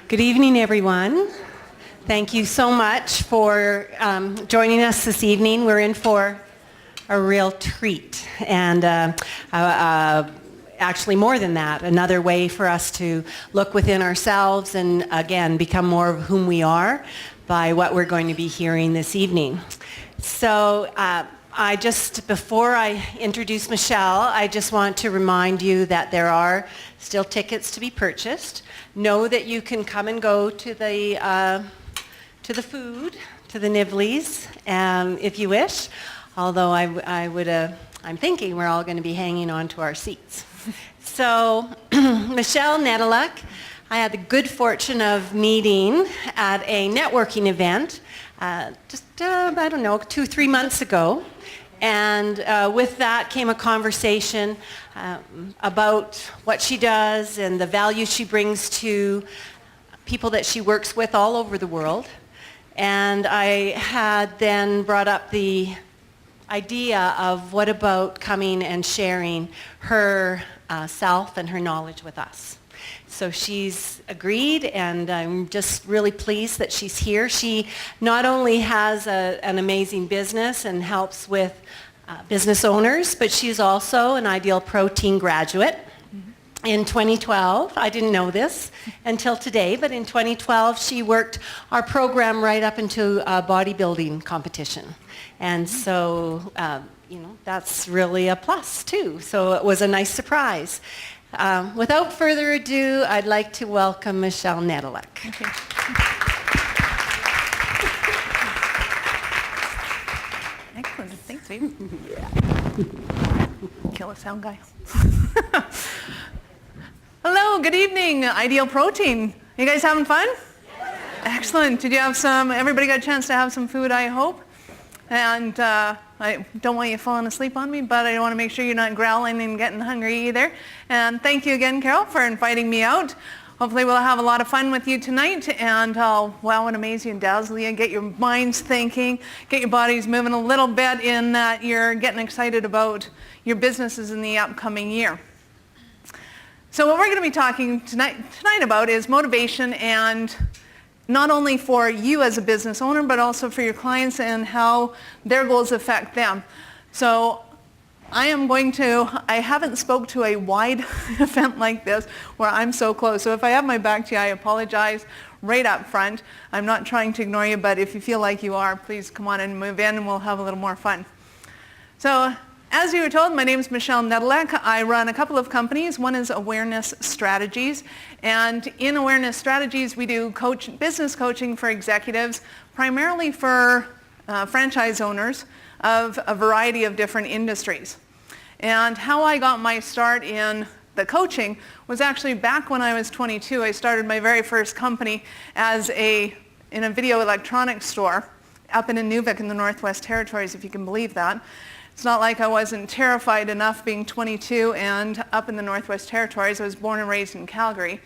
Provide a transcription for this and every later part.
Good evening, everyone. Thank you so much for joining us this evening. We're in for a real treat, and actually more than that, another way for us to look within ourselves and, again, become more of whom we are by what we're going to be hearing this evening. So before I introduce Michelle, I just want to remind you that there are still tickets to be purchased. Know that you can come and go to the food, to the Nivleys, if you wish. Although I'm thinking we're all going to be hanging on to our seats. So, Michelle Nedelec, I had the good fortune of meeting at a networking event just, 2-3 months ago. And with that came a conversation about what she does and the value she brings to people that she works with all over the world. And I had then brought up the idea of what about coming and sharing her self and her knowledge with us. So she's agreed, and I'm just really pleased that she's here. She not only has an amazing business and helps with business owners, but she's also an Ideal Protein graduate. In 2012, I didn't know this until today, but in 2012 she worked our program right up into a bodybuilding competition. And so, that's really a plus too. So it was a nice surprise. Without further ado, I'd like to welcome Michelle Nedelec. Okay. Excellent. Thanks, baby. Killer sound guy. Hello, good evening, Ideal Protein. You guys having fun? Excellent. Did you have everybody got a chance to have some food, I hope? And I don't want you falling asleep on me, but I want to make sure you're not growling and getting hungry either. And thank you again, Carol, for inviting me out. Hopefully we'll have a lot of fun with you tonight, and I'll wow and amaze you and dazzle you and get your minds thinking, get your bodies moving a little bit in that you're getting excited about your businesses in the upcoming year. So what we're going to be talking tonight about is motivation, and not only for you as a business owner, but also for your clients and how their goals affect them. So I haven't spoke to a wide event like this where I'm so close. So if I have my back to you, I apologize right up front. I'm not trying to ignore you, but if you feel like you are, please come on and move in and we'll have a little more fun. So as you were told, my name is Michelle Nedelec. I run a couple of companies. One is Awareness Strategies. And in Awareness Strategies, we do business coaching for executives, primarily for franchise owners of a variety of different industries. And how I got my start in the coaching was actually back when I was 22. I started my very first company in a video electronics store up in Nedelec in the Northwest Territories, if you can believe that. It's not like I wasn't terrified enough being 22 and up in the Northwest Territories. I was born and raised in Calgary.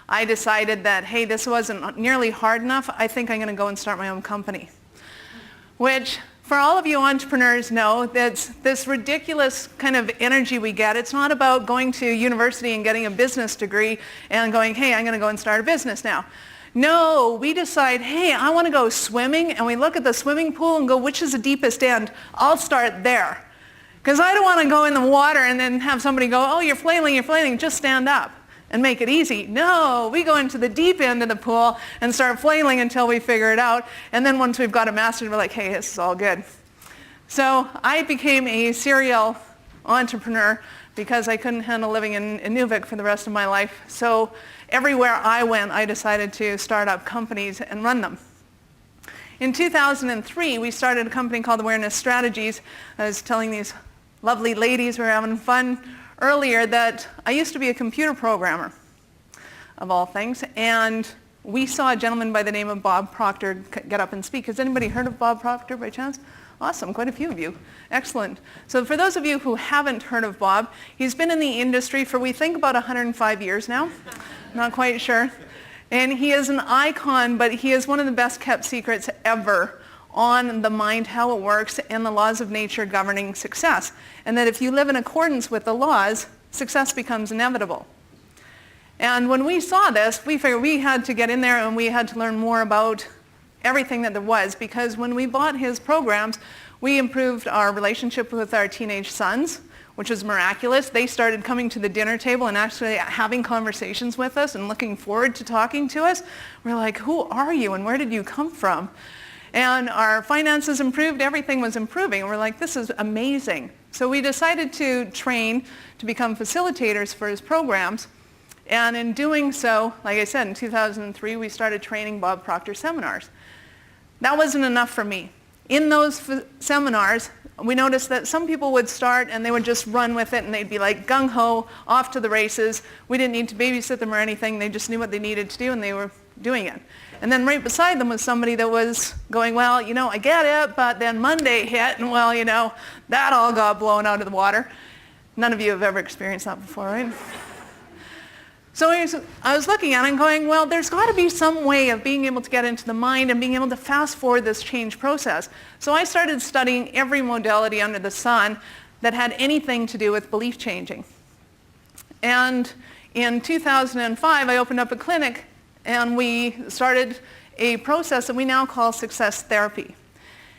I decided that, hey, this wasn't nearly hard enough. I think I'm going to go and start my own company. Which, for all of you entrepreneurs know, that's this ridiculous kind of energy we get. It's not about going to university and getting a business degree and going, hey, I'm going to go and start a business now. No, we decide, hey, I want to go swimming, and we look at the swimming pool and go, which is the deepest end? I'll start there. Because I don't want to go in the water and then have somebody go, oh, you're flailing, just stand up and make it easy. No, we go into the deep end of the pool and start flailing until we figure it out, and then once we've got it mastered, we're like, hey, this is all good. So I became a serial entrepreneur because I couldn't handle living in Nedelec for the rest of my life. So everywhere I went, I decided to start up companies and run them. In 2003, we started a company called Awareness Strategies. I was telling these lovely ladies who were having fun earlier that I used to be a computer programmer, of all things, and we saw a gentleman by the name of Bob Proctor get up and speak. Has anybody heard of Bob Proctor by chance? Awesome, quite a few of you. Excellent. So for those of you who haven't heard of Bob, he's been in the industry for, we think, about 105 years now. Not quite sure. And he is an icon, but he is one of the best kept secrets ever on the mind, how it works, and the laws of nature governing success. And that if you live in accordance with the laws, success becomes inevitable. And when we saw this, we figured we had to get in there and we had to learn more about everything that there was, because when we bought his programs, we improved our relationship with our teenage sons, which was miraculous. They started coming to the dinner table and actually having conversations with us and looking forward to talking to us. We're like, who are you and where did you come from? And our finances improved, everything was improving. And we're like, this is amazing. So we decided to train to become facilitators for his programs. And in doing so, like I said, in 2003, we started training Bob Proctor seminars. That wasn't enough for me. In those seminars, we noticed that some people would start and they would just run with it and they'd be like gung-ho, off to the races. We didn't need to babysit them or anything. They just knew what they needed to do and they were doing it. And then right beside them was somebody that was going, well, I get it, but then Monday hit and well, that all got blown out of the water. None of you have ever experienced that before, right? So I was looking at it and going, well, there's got to be some way of being able to get into the mind and being able to fast forward this change process. So I started studying every modality under the sun that had anything to do with belief changing. And in 2005, I opened up a clinic and we started a process that we now call success therapy.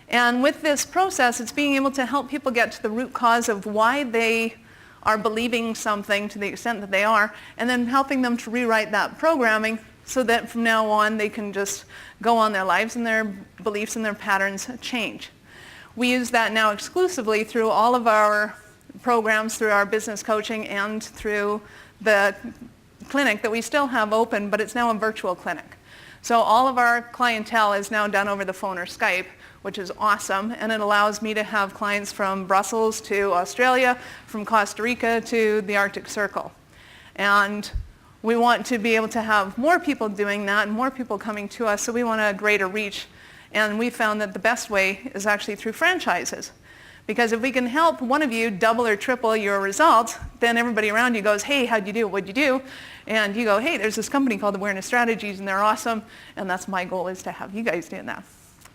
And with this process, it's being able to help people get to the root cause of why they are believing something to the extent that they are, and then helping them to rewrite that programming so that from now on they can just go on their lives and their beliefs and their patterns change. We use that now exclusively through all of our programs, through our business coaching and through the clinic that we still have open, but it's now a virtual clinic. So all of our clientele is now done over the phone or Skype, which is awesome, and it allows me to have clients from Brussels to Australia, from Costa Rica to the Arctic Circle. And we want to be able to have more people doing that and more people coming to us, so we want a greater reach. And we found that the best way is actually through franchises. Because if we can help one of you double or triple your results, then everybody around you goes, hey, how'd you do? What'd you do? And you go, hey, there's this company called Awareness Strategies, and they're awesome, and that's my goal, is to have you guys doing that.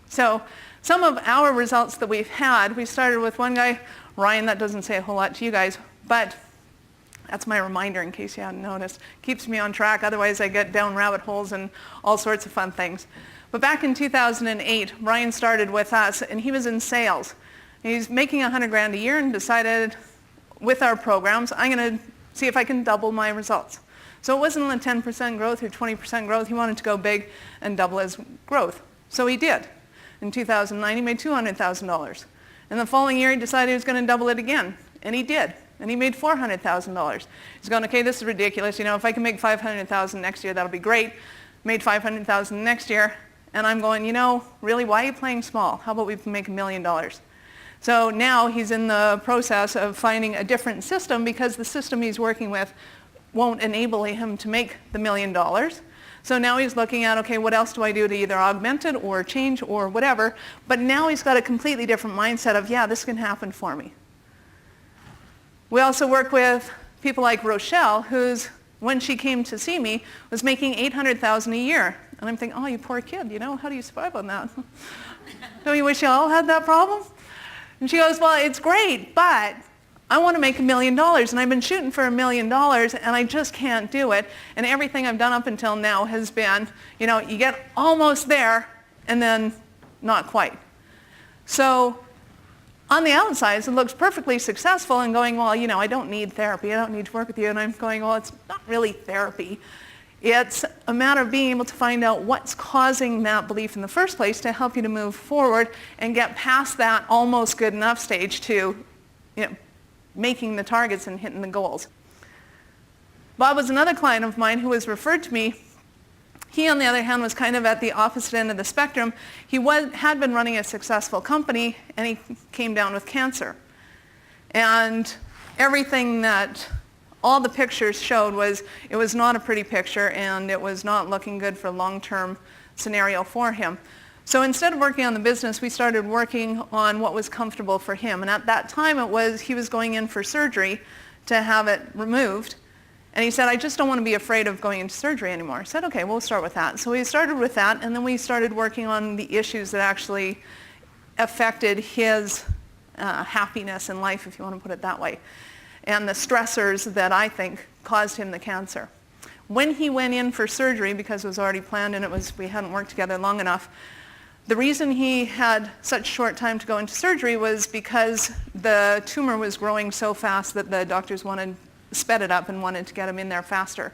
So some of our results that we've had, we started with one guy, Ryan, that doesn't say a whole lot to you guys, but that's my reminder in case you hadn't noticed. Keeps me on track, otherwise I get down rabbit holes and all sorts of fun things. But back in 2008, Ryan started with us and he was in sales. He's making $100,000 a year and decided with our programs, I'm going to see if I can double my results. So it wasn't a 10% growth or 20% growth. He wanted to go big and double his growth. So he did. In 2009, he made $200,000. And the following year, he decided he was going to double it again. And he did. And he made $400,000. He's going, okay, this is ridiculous. If I can make $500,000 next year, that'll be great. Made $500,000 next year. And I'm going, really, why are you playing small? How about we make $1 million? So now he's in the process of finding a different system because the system he's working with won't enable him to make the $1 million. So now he's looking at, okay, what else do I do to either augment it or change or whatever? But now he's got a completely different mindset of, yeah, this can happen for me. We also work with people like Rochelle, who's, when she came to see me, was making $800,000 a year. And I'm thinking, oh, you poor kid, how do you survive on that? Don't you wish you all had that problem? And she goes, well, it's great, but I want to make $1 million, and I've been shooting for $1 million, and I just can't do it. And everything I've done up until now has been, you get almost there, and then not quite. So on the outside, it looks perfectly successful and going, well, I don't need therapy. I don't need to work with you. And I'm going, well, it's not really therapy. It's a matter of being able to find out what's causing that belief in the first place to help you to move forward and get past that almost good enough stage to, making the targets and hitting the goals. Bob was another client of mine who was referred to me. He, on the other hand, was kind of at the opposite end of the spectrum. He had been running a successful company, and he came down with cancer. And everything that all the pictures showed was it was not a pretty picture, and it was not looking good for a long-term scenario for him. So instead of working on the business, we started working on what was comfortable for him. And at that time, he was going in for surgery to have it removed. And he said, I just don't want to be afraid of going into surgery anymore. I said, okay, we'll start with that. So we started with that, and then we started working on the issues that actually affected his happiness in life, if you want to put it that way, and the stressors that I think caused him the cancer. When he went in for surgery, because it was already planned and we hadn't worked together long enough, the reason he had such short time to go into surgery was because the tumor was growing so fast that the doctors sped it up and wanted to get him in there faster.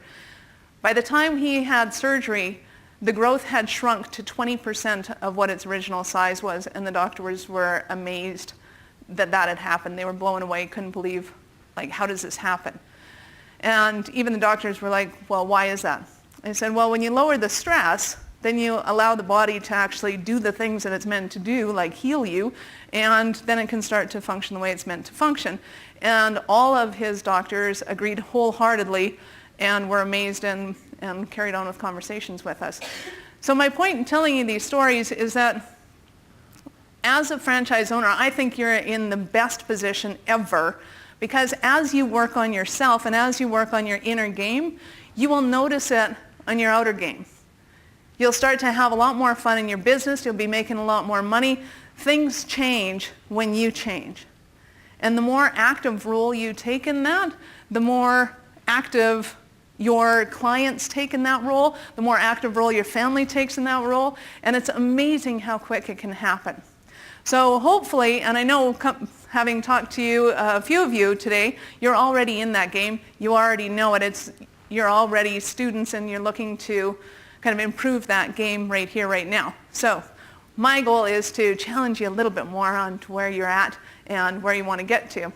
By the time he had surgery, the growth had shrunk to 20% of what its original size was, and the doctors were amazed that that had happened. They were blown away, couldn't believe, like, how does this happen? And even the doctors were like, well, why is that? I said, well, when you lower the stress, then you allow the body to actually do the things that it's meant to do, like heal you, and then it can start to function the way it's meant to function. And all of his doctors agreed wholeheartedly and were amazed and carried on with conversations with us. So my point in telling you these stories is that as a franchise owner, I think you're in the best position ever, because as you work on yourself and as you work on your inner game, you will notice it on your outer game. You'll start to have a lot more fun in your business. You'll be making a lot more money. Things change when you change. And the more active role you take in that, the more active your clients take in that role, the more active role your family takes in that role, and it's amazing how quick it can happen. So hopefully, and I know having talked to you, a few of you today, you're already in that game. You already know it. You're already students and you're looking to kind of improve that game right here, right now. So my goal is to challenge you a little bit more on to where you're at and where you want to get to.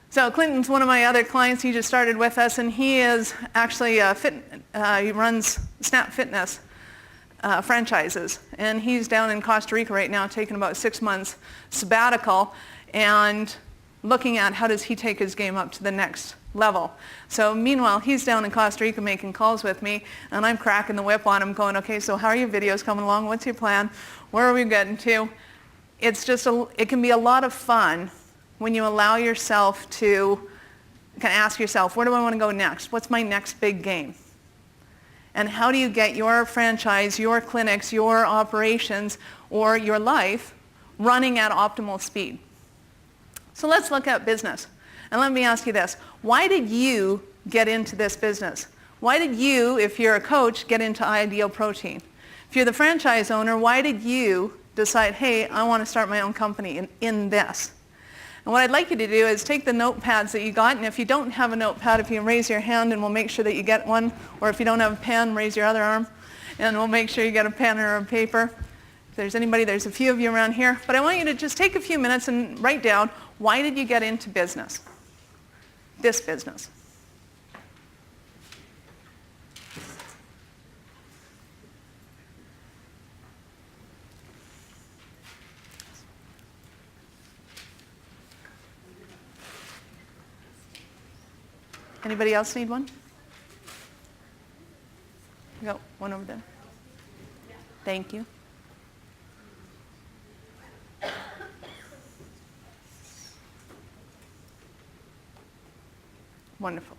So Clinton's one of my other clients. He just started with us, and he is actually he runs Snap Fitness franchises, and he's down in Costa Rica right now taking about 6 months sabbatical and looking at how does he take his game up to the next level. So meanwhile, he's down in Costa Rica making calls with me, and I'm cracking the whip on him going, okay, so how are your videos coming along? What's your plan? Where are we getting to? It can be a lot of fun when you allow yourself to kind of ask yourself, where do I want to go next? What's my next big game? And how do you get your franchise, your clinics, your operations, or your life running at optimal speed? So let's look at business. And let me ask you this. Why did you get into this business? Why did you, if you're a coach, get into Ideal Protein? If you're the franchise owner, why did you decide, hey, I want to start my own company in this? And what I'd like you to do is take the notepads that you got, and if you don't have a notepad, if you can raise your hand and we'll make sure that you get one, or if you don't have a pen, raise your other arm, and we'll make sure you get a pen or a paper. If there's anybody, there's a few of you around here, but I want you to just take a few minutes and write down, why did you get into business? This business. Anybody else need one? You got one over there. Thank you. Wonderful.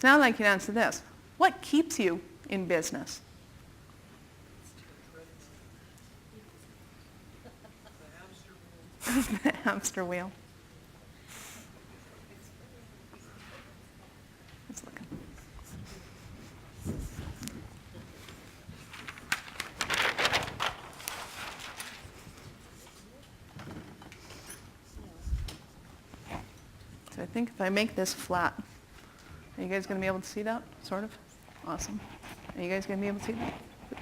Now I'd like you to answer this. What keeps you in business? The hamster wheel. Let's look. So I think if I make this flat, are you guys going to be able to see that? Sort of? Awesome. Are you guys going to be able to see that? Good.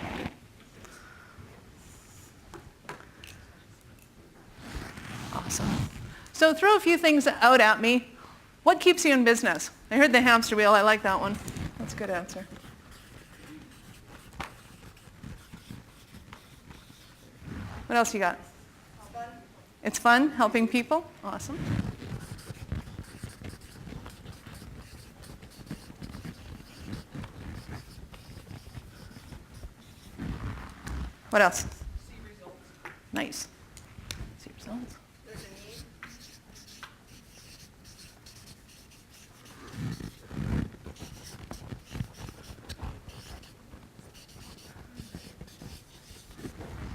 Awesome. So throw a few things out at me. What keeps you in business? I heard the hamster wheel. I like that one. That's a good answer. What else you got? It's fun. It's fun helping people? Awesome. What else? See results. Nice. See results. There's a need.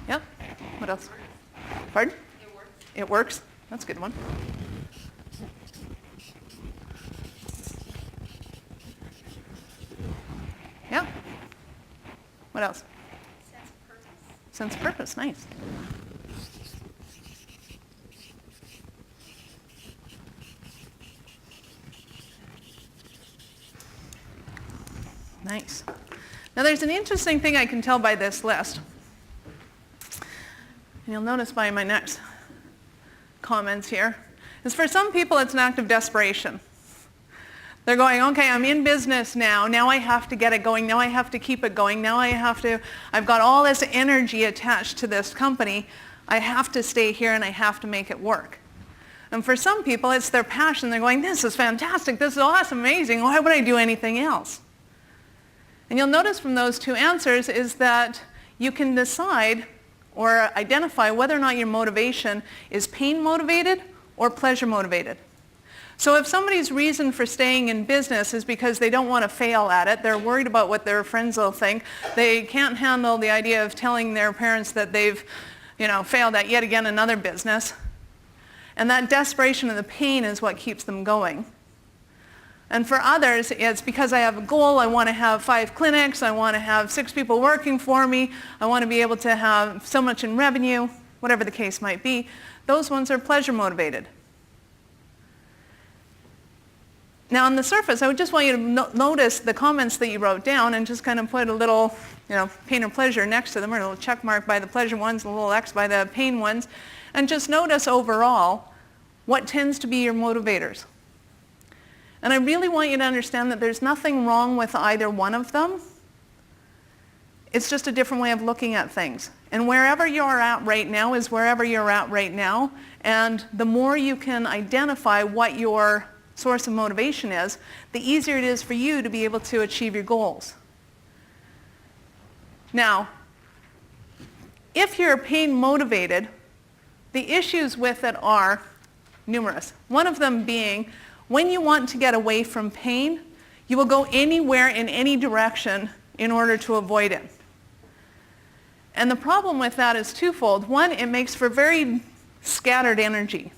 Yep. What else? Pardon? It works. It works? That's a good one. What else? Sense of purpose, nice. Nice. Now there's an interesting thing I can tell by this list. And you'll notice by my next comments here, is for some people it's an act of desperation. They're going, okay, I'm in business now. Now I have to get it going. Now I have to keep it going. Now I've got all this energy attached to this company. I have to stay here and I have to make it work. And for some people, it's their passion. They're going, this is fantastic. This is awesome, amazing. Why would I do anything else? And you'll notice from those two answers is that you can decide or identify whether or not your motivation is pain motivated or pleasure motivated. So if somebody's reason for staying in business is because they don't want to fail at it, they're worried about what their friends will think, they can't handle the idea of telling their parents that they've, failed at yet again another business, and that desperation and the pain is what keeps them going. And for others, it's because I have a goal, I want to have 5 clinics, I want to have 6 people working for me, I want to be able to have so much in revenue, whatever the case might be. Those ones are pleasure motivated. Now on the surface, I would just want you to notice the comments that you wrote down and just kind of put a little, pain or pleasure next to them, or a little check mark by the pleasure ones, a little X by the pain ones, and just notice overall what tends to be your motivators. And I really want you to understand that there's nothing wrong with either one of them. It's just a different way of looking at things. And wherever you're at right now is wherever you're at right now. And the more you can identify what your source of motivation is, the easier it is for you to be able to achieve your goals. Now, if you're pain motivated, the issues with it are numerous. One of them being, when you want to get away from pain, you will go anywhere in any direction in order to avoid it. And the problem with that is twofold. One, it makes for very scattered energy.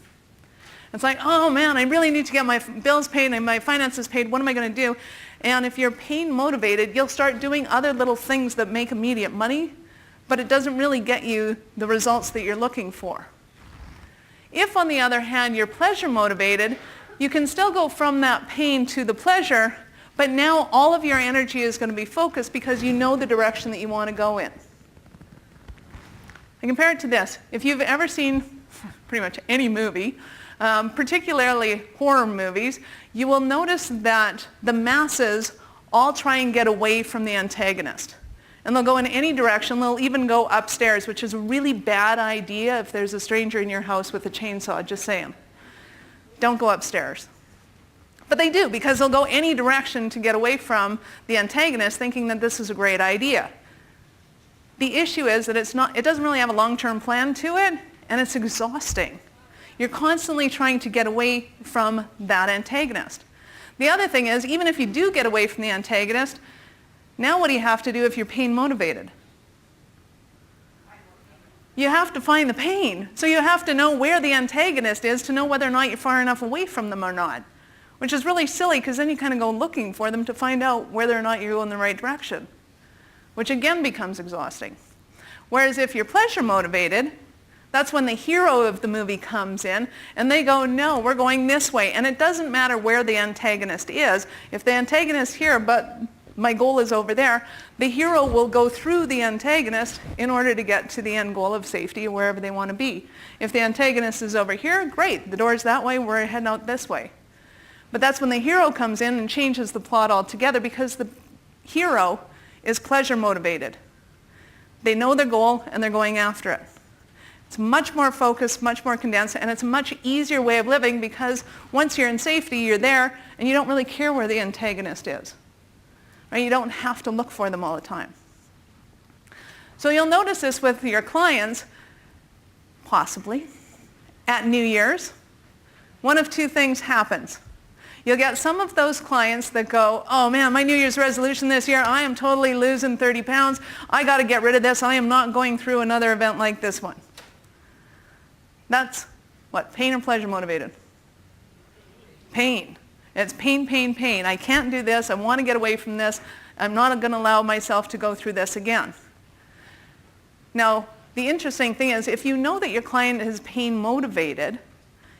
It's like, oh man, I really need to get my bills paid and my finances paid. What am I going to do? And if you're pain motivated, you'll start doing other little things that make immediate money, but it doesn't really get you the results that you're looking for. If, on the other hand, you're pleasure motivated, you can still go from that pain to the pleasure, but now all of your energy is going to be focused because you know the direction that you want to go in. I compare it to this. If you've ever seen pretty much any movie, particularly horror movies, you will notice that the masses all try and get away from the antagonist. And they'll go in any direction. They'll even go upstairs, which is a really bad idea if there's a stranger in your house with a chainsaw, just saying. Don't go upstairs. But they do, because they'll go any direction to get away from the antagonist, thinking that this is a great idea. The issue is that it doesn't really have a long-term plan to it, and it's exhausting. You're constantly trying to get away from that antagonist. The other thing is, even if you do get away from the antagonist, now what do you have to do if you're pain motivated? You have to find the pain. So you have to know where the antagonist is to know whether or not you're far enough away from them or not, which is really silly because then you kind of go looking for them to find out whether or not you're going in the right direction, which again becomes exhausting. Whereas if you're pleasure motivated, that's when the hero of the movie comes in and they go, no, we're going this way. And it doesn't matter where the antagonist is. If the antagonist here, but my goal is over there, the hero will go through the antagonist in order to get to the end goal of safety or wherever they want to be. If the antagonist is over here, great, the door's that way, we're heading out this way. But that's when the hero comes in and changes the plot altogether because the hero is pleasure motivated. They know their goal and they're going after it. It's much more focused, much more condensed, and it's a much easier way of living because once you're in safety, you're there, and you don't really care where the antagonist is. Right? You don't have to look for them all the time. So you'll notice this with your clients, possibly, at New Year's. One of two things happens. You'll get some of those clients that go, oh man, my New Year's resolution this year, I am totally losing 30 pounds. I got to get rid of this. I am not going through another event like this one. That's what? Pain or pleasure motivated? Pain. It's pain, pain, pain. I can't do this. I want to get away from this. I'm not going to allow myself to go through this again. Now, the interesting thing is, if you know that your client is pain motivated,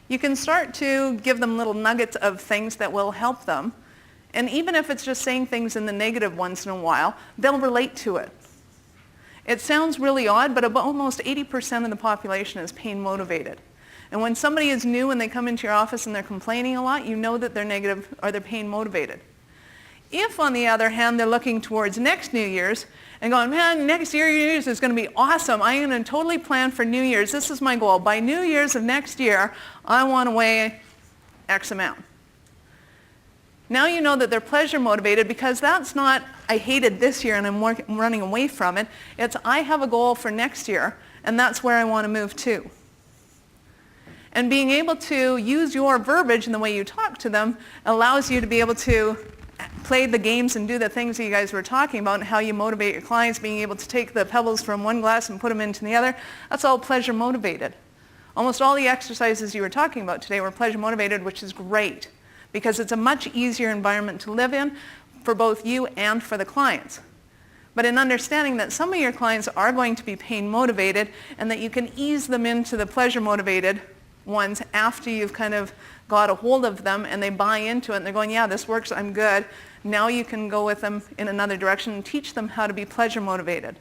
you can start to give them little nuggets of things that will help them. And even if it's just saying things in the negative once in a while, they'll relate to it. It sounds really odd, but about almost 80% of the population is pain motivated. And when somebody is new and they come into your office and they're complaining a lot, you know that they're negative or they're pain motivated. If, on the other hand, they're looking towards next New Year's and going, man, next New Year's is going to be awesome. I'm going to totally plan for New Year's. This is my goal. By New Year's of next year, I want to weigh X amount. Now you know that they're pleasure motivated, because that's not, I hated this year and I'm running away from it. It's, I have a goal for next year and that's where I want to move to. And being able to use your verbiage and the way you talk to them allows you to be able to play the games and do the things that you guys were talking about, and how you motivate your clients, being able to take the pebbles from one glass and put them into the other. That's all pleasure motivated. Almost all the exercises you were talking about today were pleasure motivated, which is great, because it's a much easier environment to live in for both you and for the clients. But in understanding that some of your clients are going to be pain motivated, and that you can ease them into the pleasure motivated ones after you've kind of got a hold of them and they buy into it and they're going, yeah, this works, I'm good. Now you can go with them in another direction and teach them how to be pleasure motivated.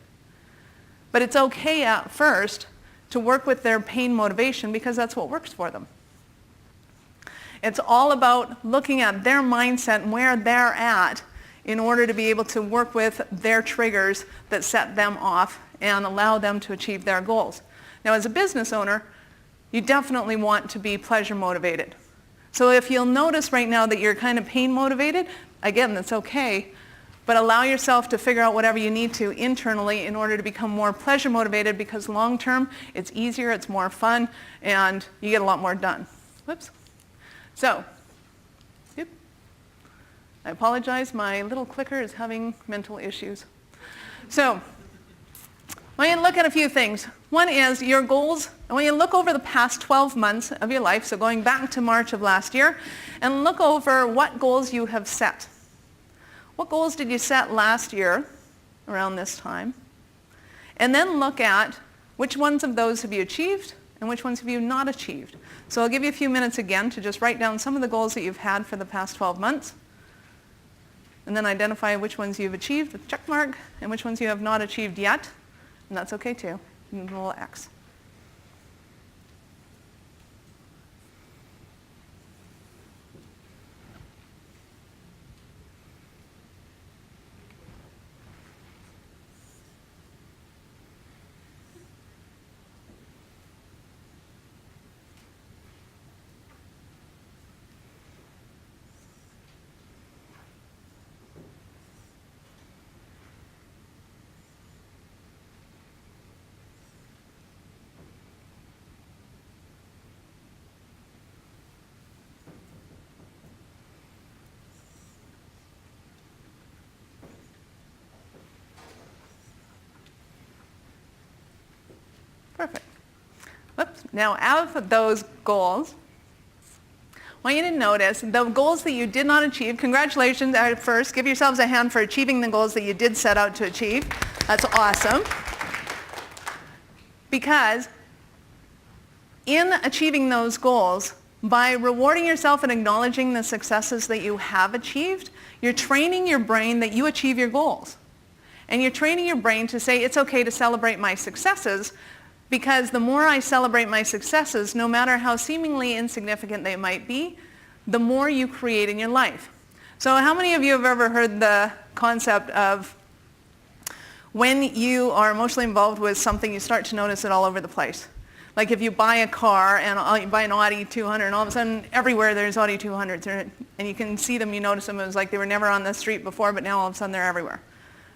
But it's okay at first to work with their pain motivation, because that's what works for them. It's all about looking at their mindset and where they're at in order to be able to work with their triggers that set them off and allow them to achieve their goals. Now, as a business owner, you definitely want to be pleasure motivated. So if you'll notice right now that you're kind of pain motivated, again, that's okay, but allow yourself to figure out whatever you need to internally in order to become more pleasure motivated, because long term, it's easier, it's more fun, and you get a lot more done. Whoops. So, I apologize, my little clicker is having mental issues. So, I want you to look at a few things. One is your goals. I want you to look over the past 12 months of your life, so going back to March of last year, and look over what goals you have set. What goals did you set last year around this time? And then look at which ones of those have you achieved and which ones have you not achieved. So I'll give you a few minutes again to just write down some of the goals that you've had for the past 12 months, and then identify which ones you've achieved with check mark and which ones you have not achieved yet. And that's okay too, a little X. Perfect. Whoops. Now, out of those goals, I want you to notice the goals that you did not achieve. Congratulations at first. Give yourselves a hand for achieving the goals that you did set out to achieve. That's awesome. Because in achieving those goals, by rewarding yourself and acknowledging the successes that you have achieved, you're training your brain that you achieve your goals. And you're training your brain to say, it's okay to celebrate my successes, because the more I celebrate my successes, no matter how seemingly insignificant they might be, the more you create in your life. So how many of you have ever heard the concept of when you are emotionally involved with something, you start to notice it all over the place? Like if you buy a car and you buy an Audi 200, and all of a sudden everywhere there's Audi 200s, and you can see them, you notice them, it was like they were never on the street before, but now all of a sudden they're everywhere.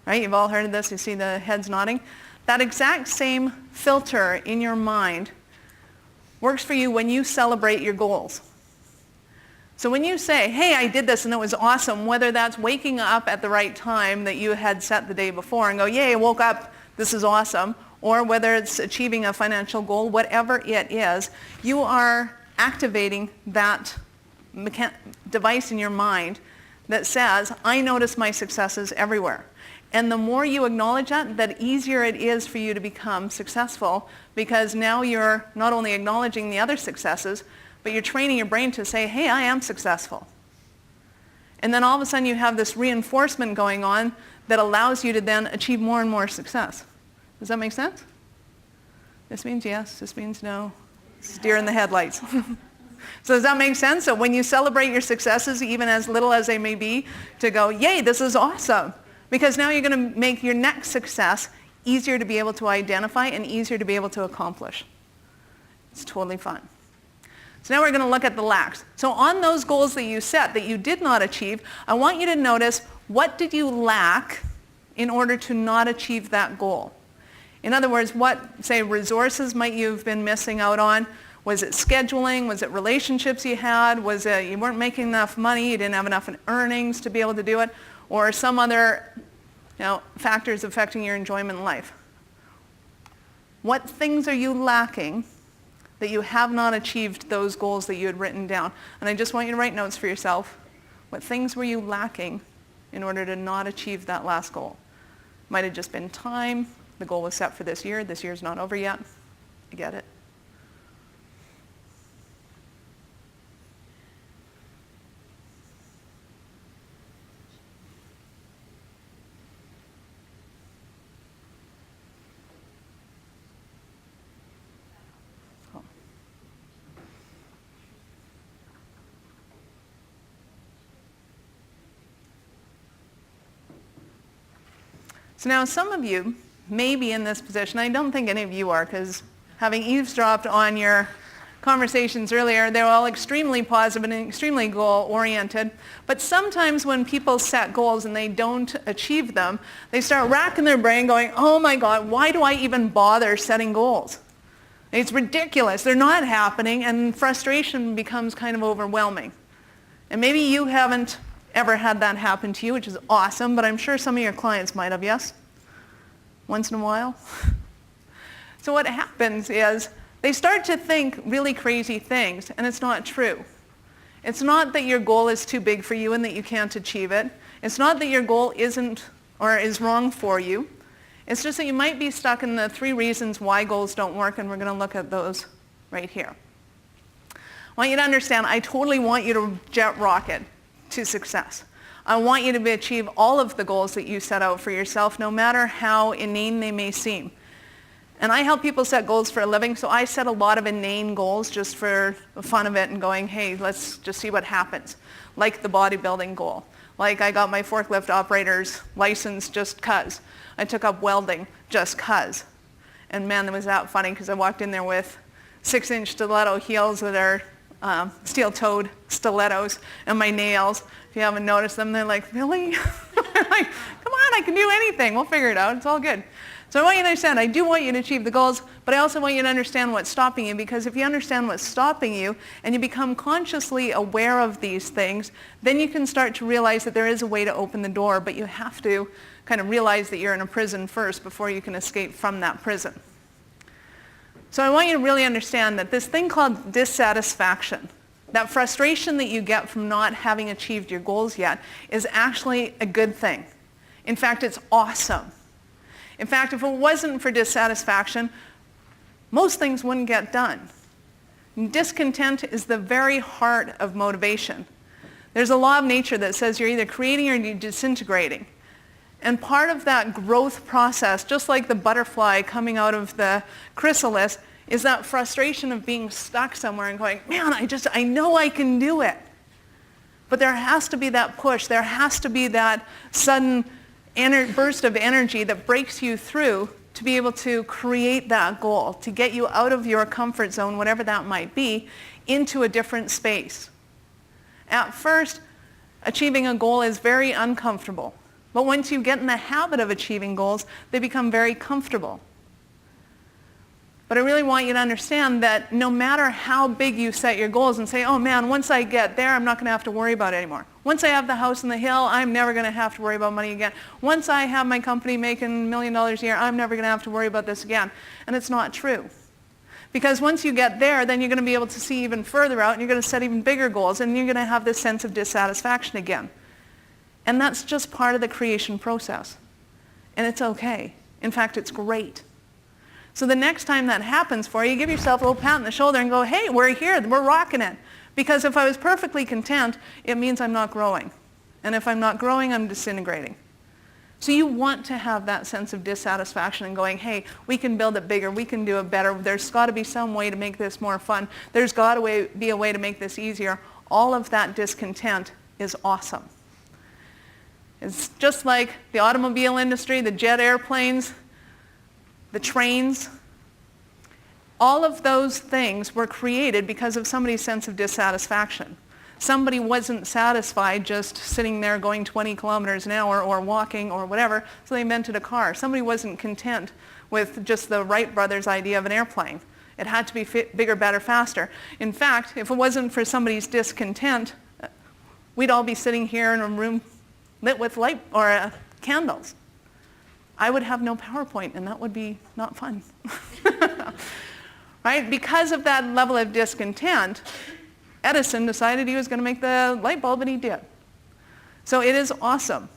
Right? You've all heard of this, you see the heads nodding. That exact same filter in your mind works for you when you celebrate your goals. So when you say, hey, I did this and it was awesome, whether that's waking up at the right time that you had set the day before and go, yay, I woke up, this is awesome, or whether it's achieving a financial goal, whatever it is, you are activating that device in your mind that says, I notice my successes everywhere. And the more you acknowledge that, the easier it is for you to become successful, because now you're not only acknowledging the other successes, but you're training your brain to say, hey, I am successful. And then all of a sudden you have this reinforcement going on that allows you to then achieve more and more success. Does that make sense? This means yes, this means no. It's deer in the headlights. So does that make sense? So when you celebrate your successes, even as little as they may be, to go, yay, this is awesome. Because now you're going to make your next success easier to be able to identify and easier to be able to accomplish. It's totally fun. So now we're going to look at the lacks. So on those goals that you set that you did not achieve, I want you to notice, what did you lack in order to not achieve that goal? In other words, what, say, resources might you have been missing out on? Was it scheduling? Was it relationships you had? Was it you weren't making enough money, you didn't have enough earnings to be able to do it? Or some other factors affecting your enjoyment in life? What things are you lacking that you have not achieved those goals that you had written down? And I just want you to write notes for yourself. What things were you lacking in order to not achieve that last goal? Might have just been time. The goal was set for this year. This year's not over yet. I get it. So now some of you may be in this position. I don't think any of you are, because having eavesdropped on your conversations earlier, they're all extremely positive and extremely goal-oriented. But sometimes when people set goals and they don't achieve them, they start racking their brain going, oh my God, why do I even bother setting goals? It's ridiculous. They're not happening, and frustration becomes kind of overwhelming. And maybe you haven't ever had that happen to you, which is awesome, but I'm sure some of your clients might have, yes? Once in a while? So what happens is they start to think really crazy things, and it's not true. It's not that your goal is too big for you and that you can't achieve it. It's not that your goal isn't or is wrong for you. It's just that you might be stuck in the 3 reasons why goals don't work, and we're going to look at those right here. I want you to understand, I totally want you to jet rocket to success. I want you to achieve all of the goals that you set out for yourself, no matter how inane they may seem. And I help people set goals for a living, so I set a lot of inane goals just for the fun of it and going, hey, let's just see what happens. Like the bodybuilding goal. Like I got my forklift operator's license just 'cause. I took up welding just 'cause. And man, it was that funny, because I walked in there with 6-inch stiletto heels that are steel-toed stilettos, and my nails. If you haven't noticed them, they're like, really? I'm like, come on, I can do anything. We'll figure it out. It's all good. So I want you to understand, I do want you to achieve the goals, but I also want you to understand what's stopping you, because if you understand what's stopping you and you become consciously aware of these things, then you can start to realize that there is a way to open the door, but you have to kind of realize that you're in a prison first before you can escape from that prison. So I want you to really understand that this thing called dissatisfaction, that frustration that you get from not having achieved your goals yet, is actually a good thing. In fact, it's awesome. In fact, if it wasn't for dissatisfaction, most things wouldn't get done. Discontent is the very heart of motivation. There's a law of nature that says you're either creating or you're disintegrating. And part of that growth process, just like the butterfly coming out of the chrysalis, is that frustration of being stuck somewhere and going, man, I know I can do it. But there has to be that push. There has to be that sudden burst of energy that breaks you through to be able to create that goal, to get you out of your comfort zone, whatever that might be, into a different space. At first, achieving a goal is very uncomfortable. But once you get in the habit of achieving goals, they become very comfortable. But I really want you to understand that no matter how big you set your goals and say, oh man, once I get there, I'm not going to have to worry about it anymore. Once I have the house on the hill, I'm never going to have to worry about money again. Once I have my company making $1 million a year, I'm never going to have to worry about this again. And it's not true. Because once you get there, then you're going to be able to see even further out, and you're going to set even bigger goals, and you're going to have this sense of dissatisfaction again. And that's just part of the creation process. And it's okay. In fact, it's great. So the next time that happens for you, give yourself a little pat on the shoulder and go, hey, we're here, we're rocking it. Because if I was perfectly content, it means I'm not growing. And if I'm not growing, I'm disintegrating. So you want to have that sense of dissatisfaction and going, hey, we can build it bigger, we can do it better, there's got to be some way to make this more fun, there's got to be a way to make this easier. All of that discontent is awesome. It's just like the automobile industry, the jet airplanes, the trains. All of those things were created because of somebody's sense of dissatisfaction. Somebody wasn't satisfied just sitting there going 20 kilometers an hour or walking or whatever, so they invented a car. Somebody wasn't content with just the Wright brothers' idea of an airplane. It had to be bigger, better, faster. In fact, if it wasn't for somebody's discontent, we'd all be sitting here in a room lit with light or candles. I would have no PowerPoint, and that would be not fun. Right? Because of that level of discontent, Edison decided he was going to make the light bulb, and he did. So it is awesome.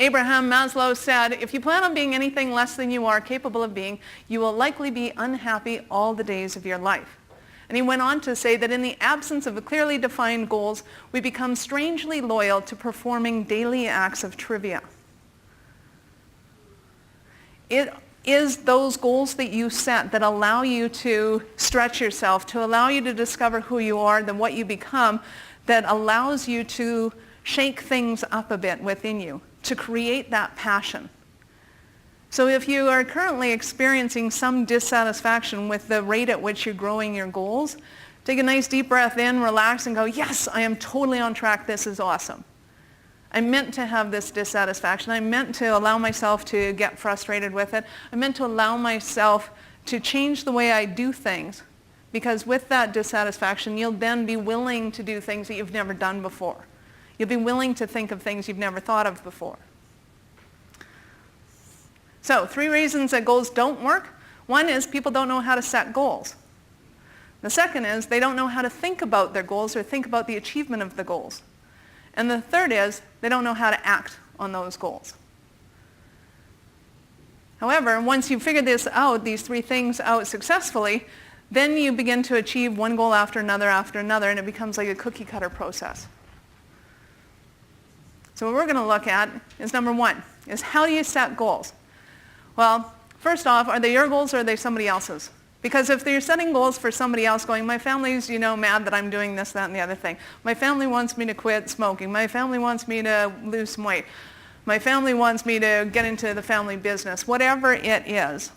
Abraham Maslow said, if you plan on being anything less than you are capable of being, you will likely be unhappy all the days of your life. And he went on to say that in the absence of clearly defined goals, we become strangely loyal to performing daily acts of trivia. It is those goals that you set that allow you to stretch yourself, to allow you to discover who you are, then what you become, that allows you to shake things up a bit within you, to create that passion. So if you are currently experiencing some dissatisfaction with the rate at which you're growing your goals, take a nice deep breath in, relax, and go, yes, I am totally on track. This is awesome. I meant to have this dissatisfaction. I meant to allow myself to get frustrated with it. I meant to allow myself to change the way I do things, because with that dissatisfaction, you'll then be willing to do things that you've never done before. You'll be willing to think of things you've never thought of before. So 3 reasons that goals don't work. One is people don't know how to set goals. The second is they don't know how to think about their goals or think about the achievement of the goals. And the third is they don't know how to act on those goals. However, once you figure this out, these 3 things out successfully, then you begin to achieve one goal after another, and it becomes like a cookie cutter process. So what we're going to look at is number 1, is how do you set goals? Well, first off, are they your goals or are they somebody else's? Because if you're setting goals for somebody else going, my family's, mad that I'm doing this, that, and the other thing. My family wants me to quit smoking. My family wants me to lose some weight. My family wants me to get into the family business. Whatever it is.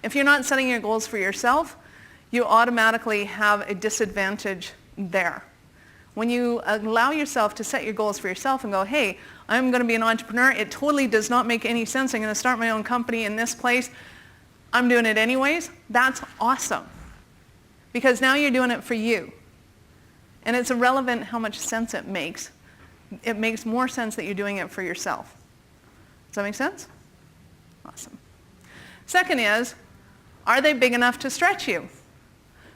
If you're not setting your goals for yourself, you automatically have a disadvantage there. When you allow yourself to set your goals for yourself and go, hey, I'm going to be an entrepreneur. It totally does not make any sense. I'm going to start my own company in this place. I'm doing it anyways. That's awesome. Because now you're doing it for you. And it's irrelevant how much sense it makes. It makes more sense that you're doing it for yourself. Does that make sense? Awesome. Second is, are they big enough to stretch you?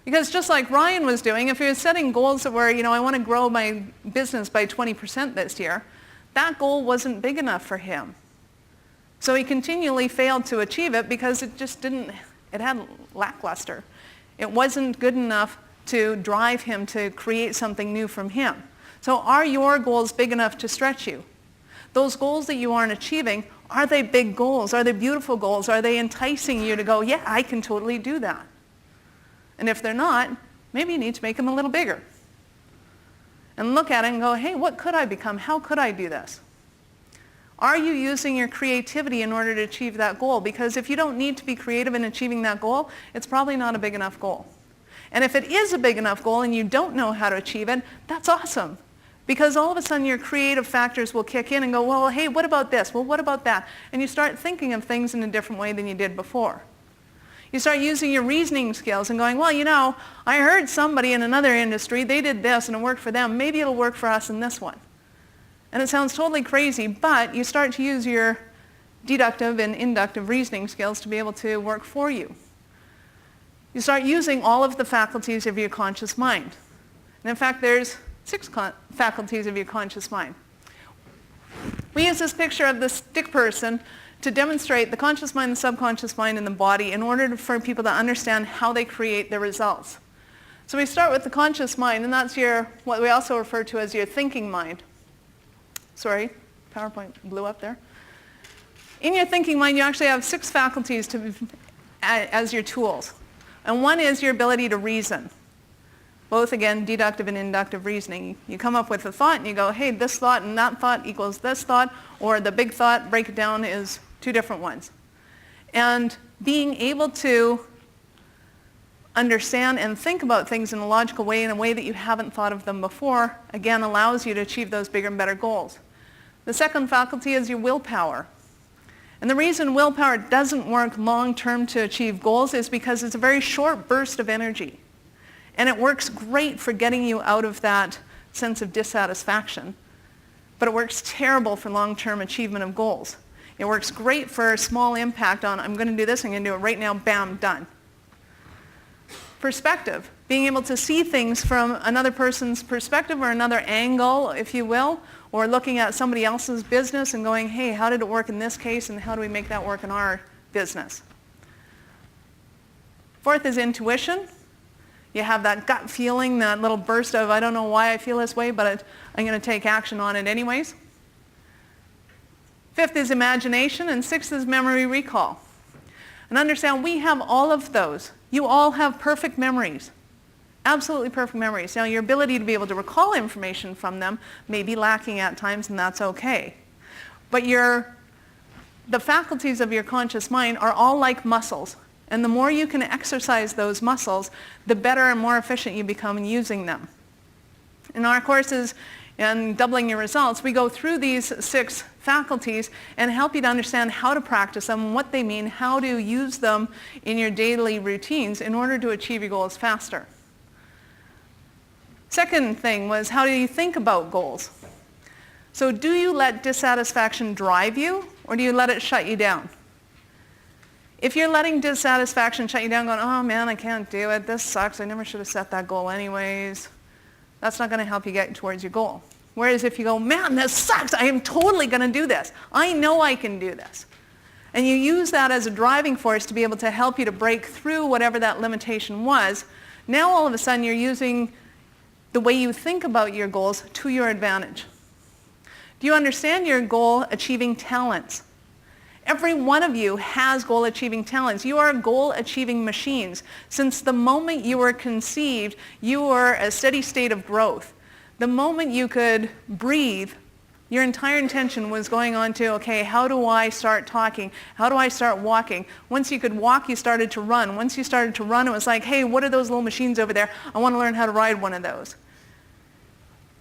Because just like Ryan was doing, if he was setting goals that were, I want to grow my business by 20% this year, that goal wasn't big enough for him. So he continually failed to achieve it because it had lackluster. It wasn't good enough to drive him to create something new from him. So are your goals big enough to stretch you? Those goals that you aren't achieving, are they big goals? Are they beautiful goals? Are they enticing you to go, yeah, I can totally do that? And if they're not, maybe you need to make them a little bigger. And look at it and go, hey, what could I become? How could I do this? Are you using your creativity in order to achieve that goal? Because if you don't need to be creative in achieving that goal, it's probably not a big enough goal. And if it is a big enough goal and you don't know how to achieve it, that's awesome. Because all of a sudden your creative factors will kick in and go, well, hey, what about this? Well, what about that? And you start thinking of things in a different way than you did before. You start using your reasoning skills and going, well, I heard somebody in another industry, they did this and it worked for them. Maybe it'll work for us in this one. And it sounds totally crazy, but you start to use your deductive and inductive reasoning skills to be able to work for you. You start using all of the faculties of your conscious mind. And in fact, there's 6 faculties of your conscious mind. We use this picture of the stick person to demonstrate the conscious mind, the subconscious mind, and the body in order for people to understand how they create their results. So we start with the conscious mind, and that's what we also refer to as your thinking mind. Sorry, PowerPoint blew up there. In your thinking mind, you actually have 6 faculties as your tools. And one is your ability to reason. Both, again, deductive and inductive reasoning. You come up with a thought and you go, hey, this thought and that thought equals this thought, or the big thought, break it down, is 2 different ones. And being able to understand and think about things in a logical way, in a way that you haven't thought of them before, again, allows you to achieve those bigger and better goals. The second faculty is your willpower. And the reason willpower doesn't work long-term to achieve goals is because it's a very short burst of energy. And it works great for getting you out of that sense of dissatisfaction. But it works terrible for long-term achievement of goals. It works great for a small impact on, I'm going to do this, I'm going to do it right now, bam, done. Perspective, being able to see things from another person's perspective or another angle, if you will, or looking at somebody else's business and going, hey, how did it work in this case and how do we make that work in our business? Fourth is intuition. You have that gut feeling, that little burst of, I don't know why I feel this way, but I'm going to take action on it anyways. Fifth is imagination, and sixth is memory recall. And understand, we have all of those. You all have perfect memories, absolutely perfect memories. Now, your ability to be able to recall information from them may be lacking at times, and that's okay. But the faculties of your conscious mind are all like muscles. And the more you can exercise those muscles, the better and more efficient you become in using them. In our courses in Doubling Your Results, we go through these 6 faculties and help you to understand how to practice them, what they mean, how to use them in your daily routines in order to achieve your goals faster. Second thing was, how do you think about goals? So do you let dissatisfaction drive you, or do you let it shut you down? If you're letting dissatisfaction shut you down, going, oh man, I can't do it, this sucks, I never should have set that goal anyways, that's not going to help you get towards your goal. Whereas if you go, man, this sucks, I am totally going to do this, I know I can do this, and you use that as a driving force to be able to help you to break through whatever that limitation was, now all of a sudden you're using the way you think about your goals to your advantage. Do you understand your goal achieving talents? Every one of you has goal-achieving talents. You are goal-achieving machines. Since the moment you were conceived, you were a steady state of growth. The moment you could breathe, your entire intention was going on to, okay, how do I start talking? How do I start walking? Once you could walk, you started to run. Once you started to run, it was like, hey, what are those little machines over there? I want to learn how to ride one of those.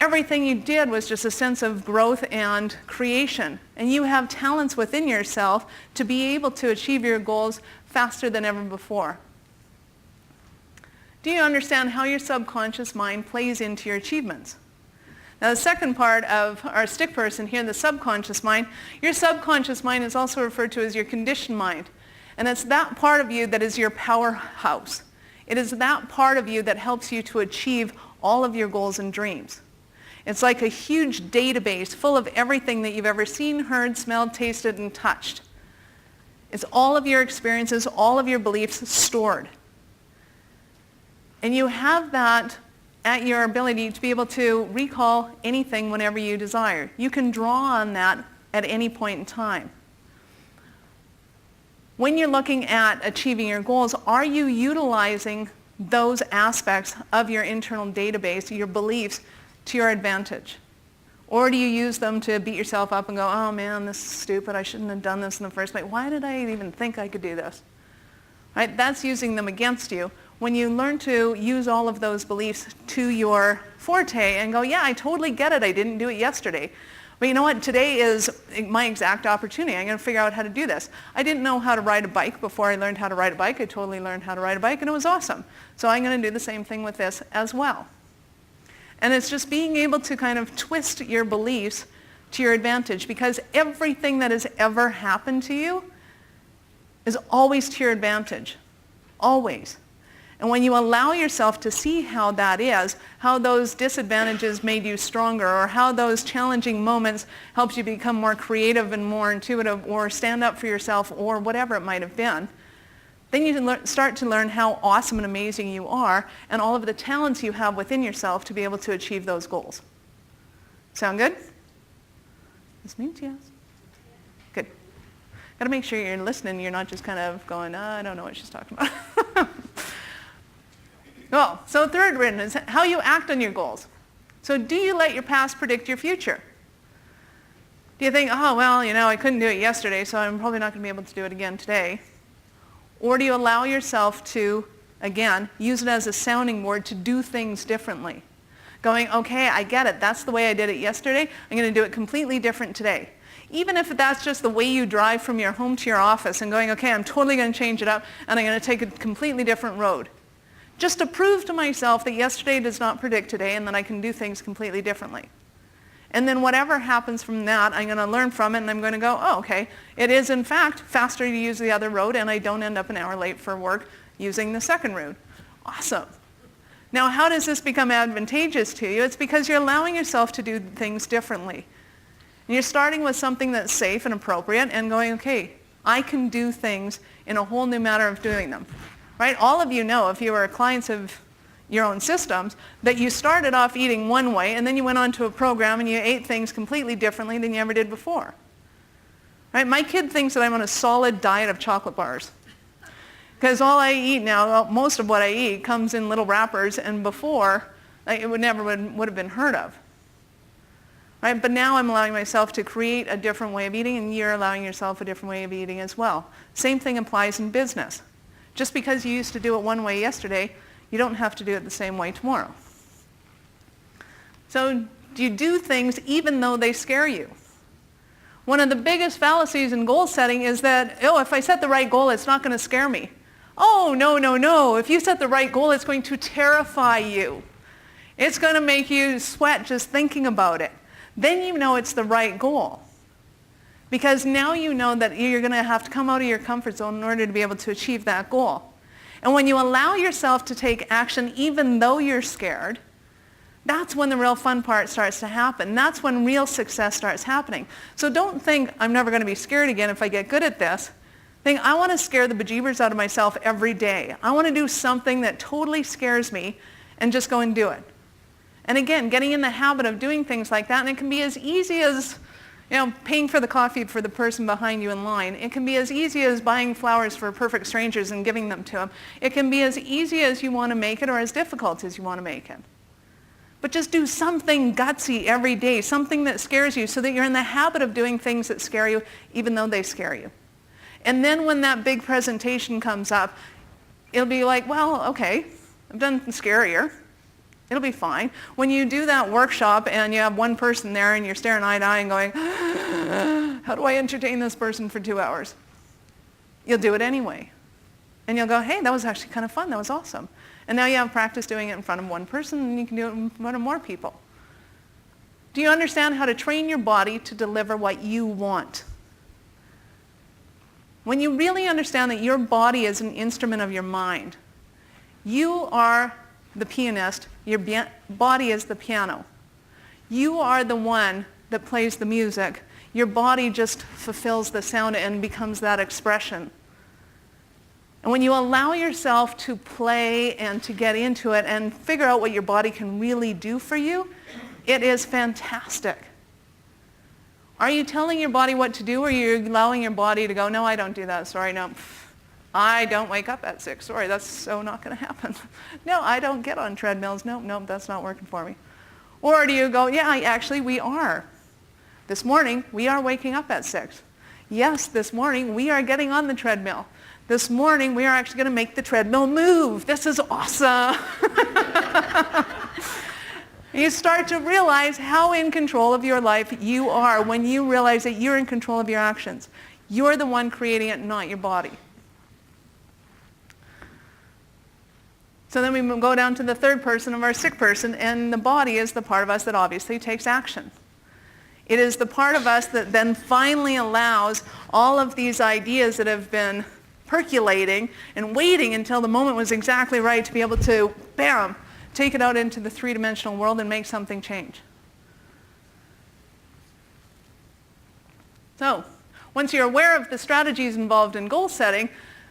Everything you did was just a sense of growth and creation. And you have talents within yourself to be able to achieve your goals faster than ever before. Do you understand how your subconscious mind plays into your achievements? Now, the second part of our stick person here, the subconscious mind, your subconscious mind is also referred to as your conditioned mind. And it's that part of you that is your powerhouse. It is that part of you that helps you to achieve all of your goals and dreams. It's like a huge database full of everything that you've ever seen, heard, smelled, tasted, and touched. It's all of your experiences, all of your beliefs stored. And you have that at your ability to be able to recall anything whenever you desire. You can draw on that at any point in time. When you're looking at achieving your goals, are you utilizing those aspects of your internal database, your beliefs, to your advantage? Or do you use them to beat yourself up and go, oh man, this is stupid, I shouldn't have done this in the first place. Why did I even think I could do this? Right? That's using them against you. When you learn to use all of those beliefs to your forte and go, yeah, I totally get it, I didn't do it yesterday. But you know what, today is my exact opportunity. I'm going to figure out how to do this. I didn't know how to ride a bike before I learned how to ride a bike. I totally learned how to ride a bike and it was awesome. So I'm going to do the same thing with this as well. And it's just being able to kind of twist your beliefs to your advantage, because everything that has ever happened to you is always to your advantage. Always. And when you allow yourself to see how that is, how those disadvantages made you stronger, or how those challenging moments helped you become more creative and more intuitive, or stand up for yourself, or whatever it might have been, then you start to learn how awesome and amazing you are and all of the talents you have within yourself to be able to achieve those goals. Sound good? This means yes. Good. Got to make sure you're listening. You're not just kind of going, I don't know what she's talking about. Well, so third one is how you act on your goals. So do you let your past predict your future? Do you think, oh, well, I couldn't do it yesterday, so I'm probably not going to be able to do it again today? Or do you allow yourself to, again, use it as a sounding board to do things differently? Going, okay, I get it. That's the way I did it yesterday. I'm going to do it completely different today. Even if that's just the way you drive from your home to your office and going, okay, I'm totally going to change it up and I'm going to take a completely different road. Just to prove to myself that yesterday does not predict today and that I can do things completely differently. And then whatever happens from that, I'm going to learn from it and I'm going to go, oh, okay, it is in fact faster to use the other road and I don't end up an hour late for work using the second route. Awesome. Now, how does this become advantageous to you? It's because you're allowing yourself to do things differently. And you're starting with something that's safe and appropriate and going, okay, I can do things in a whole new manner of doing them. Right? All of you know, if you were clients of your own systems, that you started off eating one way and then you went on to a program and you ate things completely differently than you ever did before. Right? My kid thinks that I'm on a solid diet of chocolate bars. Because all I eat now, well, most of what I eat comes in little wrappers, and before, it would have been heard of. Right? But now I'm allowing myself to create a different way of eating, and you're allowing yourself a different way of eating as well. Same thing applies in business. Just because you used to do it one way yesterday, you don't have to do it the same way tomorrow. So you do things even though they scare you. One of the biggest fallacies in goal setting is that, oh, if I set the right goal, it's not going to scare me. Oh, no, no, no. If you set the right goal, it's going to terrify you. It's going to make you sweat just thinking about it. Then you know it's the right goal. Because now you know that you're going to have to come out of your comfort zone in order to be able to achieve that goal. And when you allow yourself to take action even though you're scared, that's when the real fun part starts to happen. That's when real success starts happening. So don't think, I'm never going to be scared again if I get good at this. Think, I want to scare the bejeebers out of myself every day. I want to do something that totally scares me and just go and do it. And again, getting in the habit of doing things like that, and it can be as easy as paying for the coffee for the person behind you in line. It can be as easy as buying flowers for perfect strangers and giving them to them. It can be as easy as you want to make it or as difficult as you want to make it. But just do something gutsy every day, something that scares you so that you're in the habit of doing things that scare you even though they scare you. And then when that big presentation comes up, it'll be like, well, okay, I've done scarier. It'll be fine. When you do that workshop and you have one person there and you're staring eye to eye and going, how do I entertain this person for 2 hours? You'll do it anyway. And you'll go, hey, that was actually kind of fun. That was awesome. And now you have practice doing it in front of one person and you can do it in front of more people. Do you understand how to train your body to deliver what you want? When you really understand that your body is an instrument of your mind, you are the pianist, your body is the piano. You are the one that plays the music. Your body just fulfills the sound and becomes that expression. And when you allow yourself to play and to get into it and figure out what your body can really do for you, it is fantastic. Are you telling your body what to do, or are you allowing your body to go, no, I don't do that, sorry, no. I don't wake up at 6. Sorry, that's so not going to happen. No, I don't get on treadmills. No, that's not working for me. Or do you go, yeah, actually we are. This morning, we are waking up at 6. Yes, this morning, we are getting on the treadmill. This morning, we are actually going to make the treadmill move. This is awesome. You start to realize how in control of your life you are when you realize that you're in control of your actions. You're the one creating it, not your body. So then we go down to the third person of our sick person, and the body is the part of us that obviously takes action. It is the part of us that then finally allows all of these ideas that have been percolating and waiting until the moment was exactly right to be able to, bam, take it out into the three-dimensional world and make something change. So, once you're aware of the strategies involved in goal setting,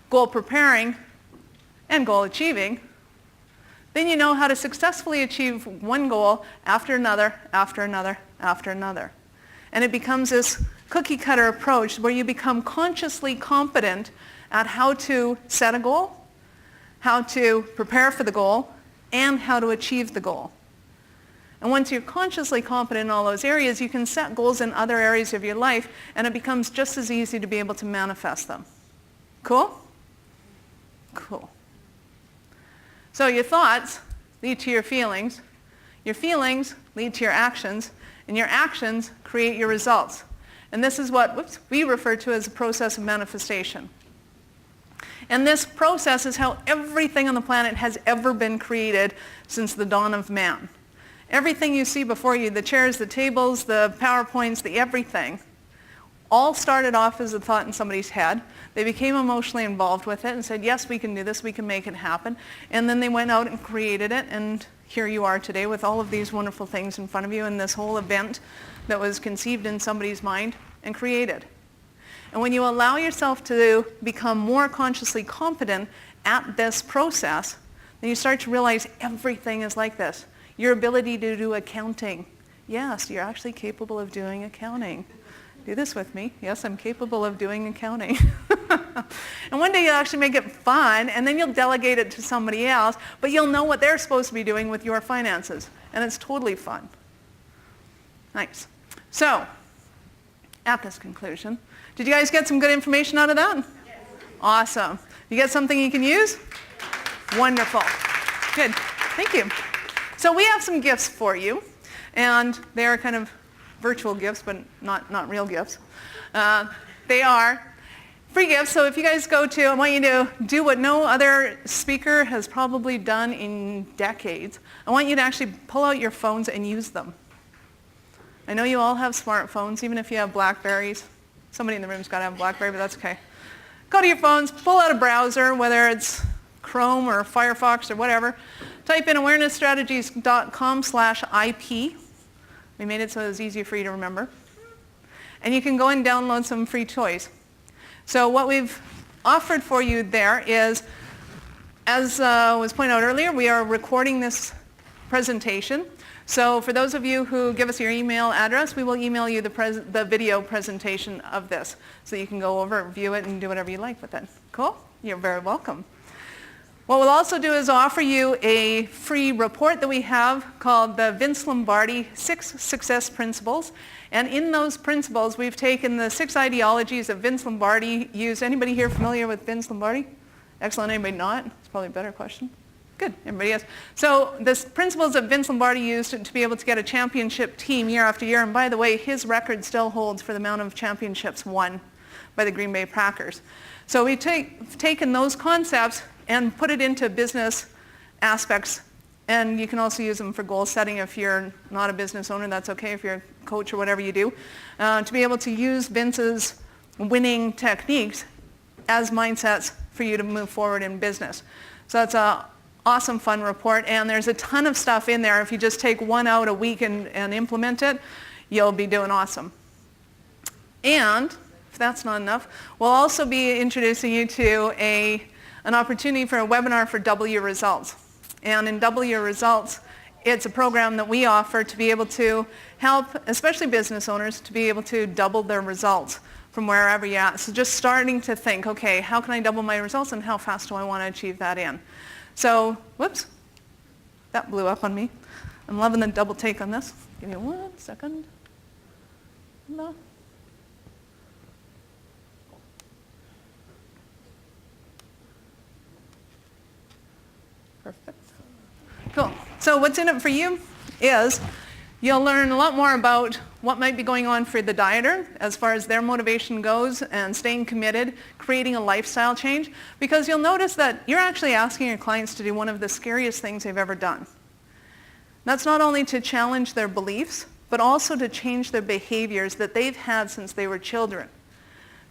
goal preparing, and goal achieving, then you know how to successfully achieve one goal after another, after another, after another. And it becomes this cookie cutter approach where you become consciously competent at how to set a goal, how to prepare for the goal, and how to achieve the goal. And once you're consciously competent in all those areas, you can set goals in other areas of your life, and it becomes just as easy to be able to manifest them. Cool? Cool. So your thoughts lead to your feelings lead to your actions, and your actions create your results. And this is what we refer to as the process of manifestation. And this process is how everything on the planet has ever been created since the dawn of man. Everything you see before you, the chairs, the tables, the PowerPoints, the everything, all started off as a thought in somebody's head. They became emotionally involved with it and said, yes, we can do this, we can make it happen. And then they went out and created it, and here you are today with all of these wonderful things in front of you and this whole event that was conceived in somebody's mind and created. And when you allow yourself to become more consciously competent at this process, then you start to realize everything is like this. Your ability to do accounting. Yes, you're actually capable of doing accounting. Do this with me. Yes, I'm capable of doing accounting. And one day you'll actually make it fun, and then you'll delegate it to somebody else, but you'll know what they're supposed to be doing with your finances. And it's totally fun. Nice. So, at this conclusion, did you guys get some good information out of that? Yes. Awesome. You get something you can use? Wonderful. Good. Thank you. So we have some gifts for you, and they are kind of virtual gifts, but not real gifts. They are free gifts, so if you guys go to, I want you to do what no other speaker has probably done in decades. I want you to actually pull out your phones and use them. I know you all have smartphones, even if you have Blackberries. Somebody in the room's got to have a Blackberry, but that's okay. Go to your phones, pull out a browser, whether it's Chrome or Firefox or whatever. Type in awarenessstrategies.com/IP. We made it so it was easier for you to remember. And you can go and download some free toys. So what we've offered for you there is, as was pointed out earlier, we are recording this presentation. So for those of you who give us your email address, we will email you the video presentation of this so you can go over, view it, and do whatever you like with it. Cool? You're very welcome. What we'll also do is offer you a free report that we have called the Vince Lombardi 6 Success Principles. And in those principles, we've taken the 6 ideologies that Vince Lombardi used. Anybody here familiar with Vince Lombardi? Excellent. Anybody not? It's probably a better question. Good. Everybody is. So the principles that Vince Lombardi used to be able to get a championship team year after year. And by the way, his record still holds for the amount of championships won by the Green Bay Packers. So we've taken those concepts and put it into business aspects. And you can also use them for goal setting if you're not a business owner. That's okay if you're a coach or whatever you do. To be able to use Vince's winning techniques as mindsets for you to move forward in business. So that's a awesome, fun report. And there's a ton of stuff in there. If you just take one out a week and implement it, you'll be doing awesome. And if that's not enough, we'll also be introducing you to an opportunity for a webinar for Double Your Results. And in Double Your Results, it's a program that we offer to be able to help, especially business owners, to be able to double their results from wherever you're at. So just starting to think, okay, how can I double my results and how fast do I want to achieve that in? So, whoops, that blew up on me. I'm loving the double take on this. Give me 1 second. No. Perfect. Cool. So what's in it for you is you'll learn a lot more about what might be going on for the dieter as far as their motivation goes and staying committed, creating a lifestyle change, because you'll notice that you're actually asking your clients to do one of the scariest things they've ever done. That's not only to challenge their beliefs, but also to change their behaviors that they've had since they were children.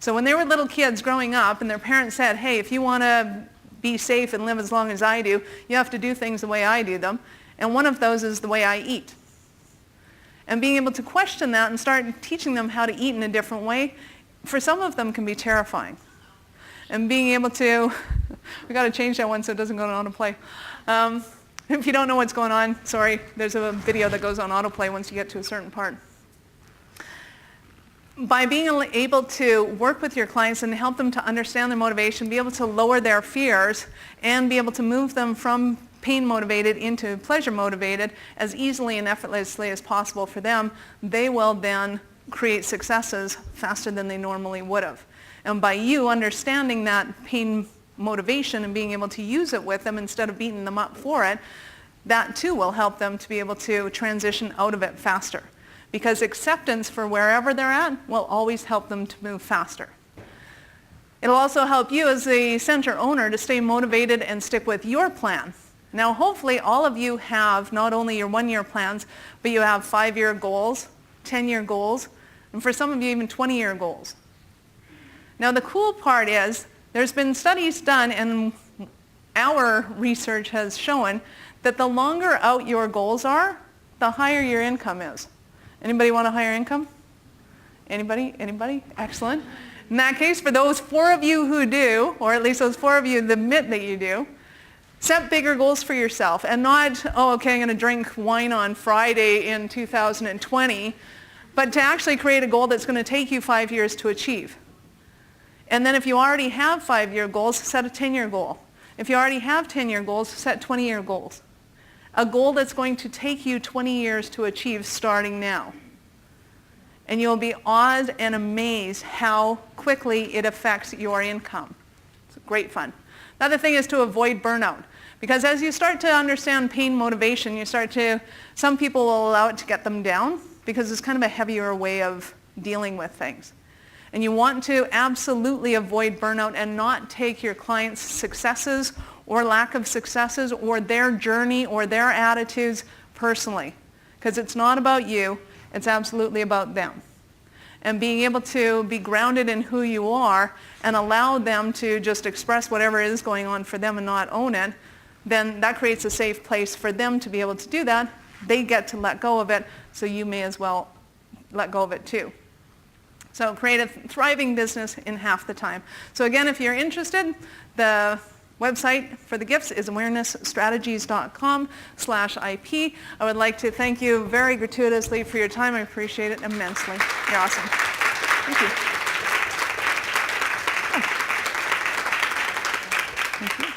So when they were little kids growing up and their parents said, hey, if you want to be safe and live as long as I do, you have to do things the way I do them. And one of those is the way I eat. And being able to question that and start teaching them how to eat in a different way, for some of them can be terrifying. And being able to, we got to change that one so it doesn't go on autoplay. If you don't know what's going on, sorry, there's a video that goes on autoplay once you get to a certain part. By being able to work with your clients and help them to understand their motivation, be able to lower their fears, and be able to move them from pain motivated into pleasure motivated as easily and effortlessly as possible for them, they will then create successes faster than they normally would have. And by you understanding that pain motivation and being able to use it with them instead of beating them up for it, that too will help them to be able to transition out of it faster. Because acceptance for wherever they're at will always help them to move faster. It'll also help you as the center owner to stay motivated and stick with your plan. Now hopefully all of you have not only your 1-year plans, but you have 5-year goals, 10-year goals, and for some of you even 20-year goals. Now the cool part is there's been studies done and our research has shown that the longer out your goals are, the higher your income is. Anybody want a higher income? Anybody? Anybody? Excellent. In that case, for those 4 of you who do, or at least those 4 of you that admit that you do, set bigger goals for yourself and not, oh, okay, I'm going to drink wine on Friday in 2020, but to actually create a goal that's going to take you 5 years to achieve. And then if you already have 5-year goals, set a 10-year goal. If you already have 10-year goals, set 20-year goals. A goal that's going to take you 20 years to achieve starting now. And you'll be awed and amazed how quickly it affects your income. It's great fun. Another thing is to avoid burnout. Because as you start to understand pain motivation, some people will allow it to get them down because it's kind of a heavier way of dealing with things. And you want to absolutely avoid burnout and not take your clients' successes or lack of successes or their journey or their attitudes personally. Because it's not about you, it's absolutely about them. And being able to be grounded in who you are and allow them to just express whatever is going on for them and not own it, then that creates a safe place for them to be able to do that. They get to let go of it, so you may as well let go of it too. So create a thriving business in half the time. So again, if you're interested, the website for the gifts is awarenessstrategies.com/IP. I would like to thank you very gratuitously for your time. I appreciate it immensely. You're awesome. Thank you. Thank you.